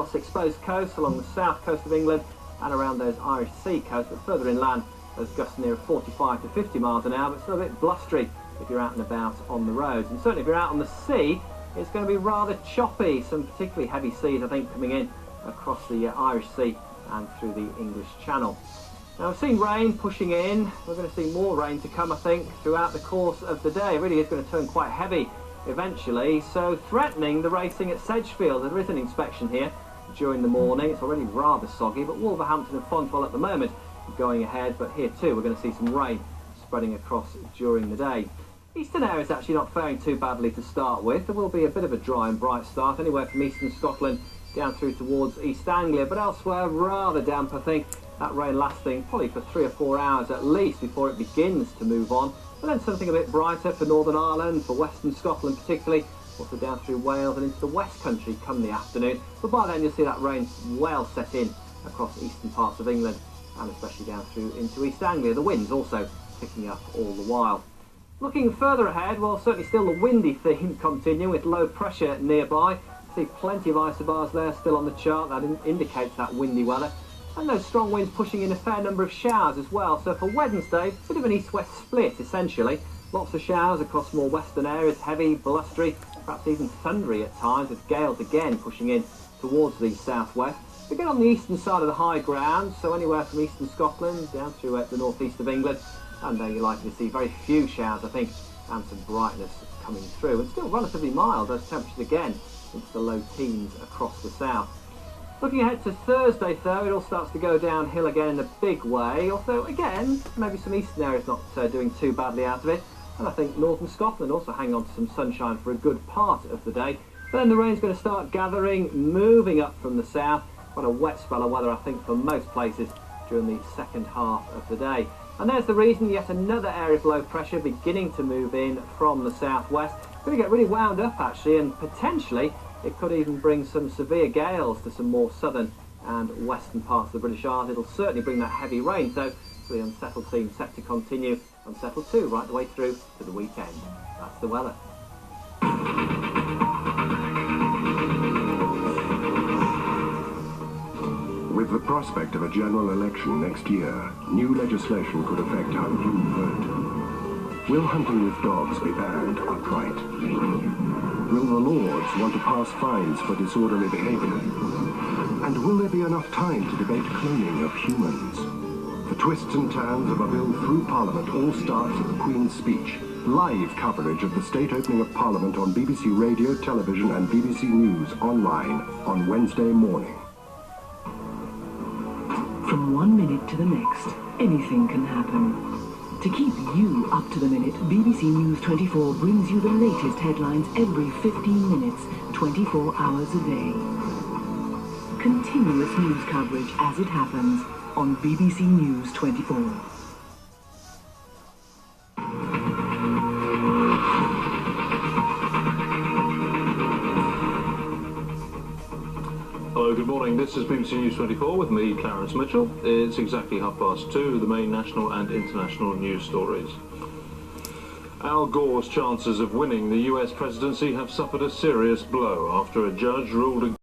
across exposed coasts along the south coast of England and around those Irish Sea coasts, but further inland, those gusts near 45 to 50 miles an hour, but still a bit blustery if you're out and about on the roads. And certainly if you're out on the sea, it's going to be rather choppy. Some particularly heavy seas, I think, coming in across the Irish Sea and through the English Channel. Now, we've seen rain pushing in. We're going to see more rain to come, I think, throughout the course of the day. It really is going to turn quite heavy eventually, so threatening the racing at Sedgefield. There is an inspection here during the morning. It's already rather soggy, but Wolverhampton and Fontwell at the moment going ahead, but here too we're going to see some rain spreading across during the day. Eastern areas actually not faring too badly to start with. There will be a bit of a dry and bright start anywhere from eastern Scotland down through towards East Anglia, but elsewhere rather damp, I think. That rain lasting probably for 3 or 4 hours at least before it begins to move on. But then something a bit brighter for Northern Ireland, for Western Scotland particularly, also down through Wales and into the West Country come the afternoon. But by then you'll see that rain well set in across eastern parts of England and especially down through into East Anglia. The wind's also picking up all the while. Looking further ahead, well, certainly still the windy theme continuing with low pressure nearby. See plenty of isobars there still on the chart. That indicates that windy weather. And those strong winds pushing in a fair number of showers as well. So for Wednesday, a bit of an east-west split essentially. Lots of showers across more western areas, heavy, blustery, perhaps even thundery at times, with gales again pushing in towards the southwest. Again on the eastern side of the high ground, so anywhere from eastern Scotland down through the northeast of England. And then you're likely to see very few showers, I think, and some brightness coming through. And still relatively mild, those temperatures again into the low teens across the south. Looking ahead to Thursday, though, it all starts to go downhill again in a big way. Although, again, maybe some eastern areas not doing too badly out of it. And I think northern Scotland also hang on to some sunshine for a good part of the day. But then the rain's going to start gathering, moving up from the south. Quite a wet spell of weather, I think, for most places during the second half of the day. And there's the reason, yet another area of low pressure beginning to move in from the southwest. Going to get really wound up, actually, and potentially it could even bring some severe gales to some more southern and western parts of the British Isles. It'll certainly bring that heavy rain, so the unsettled theme set to continue. Unsettled too, right the way through to the weekend. That's the weather. With the prospect of a general election next year, new legislation could affect how you vote. Will hunting with dogs be banned outright? Will the Lords want to pass fines for disorderly behaviour? And will there be enough time to debate cloning of humans? The twists and turns of a bill through Parliament all starts at the Queen's speech. Live coverage of the state opening of Parliament on BBC Radio, Television and BBC News online on Wednesday morning. From 1 minute to the next, anything can happen. To keep you up to the minute, BBC News 24 brings you the latest headlines every 15 minutes, 24 hours a day. Continuous news coverage as it happens on BBC News 24. Hello, good morning. This is BBC News 24 with me, Clarence Mitchell. It's exactly 2:30, the main national and international news stories. Al Gore's chances of winning the US presidency have suffered a serious blow after a judge ruled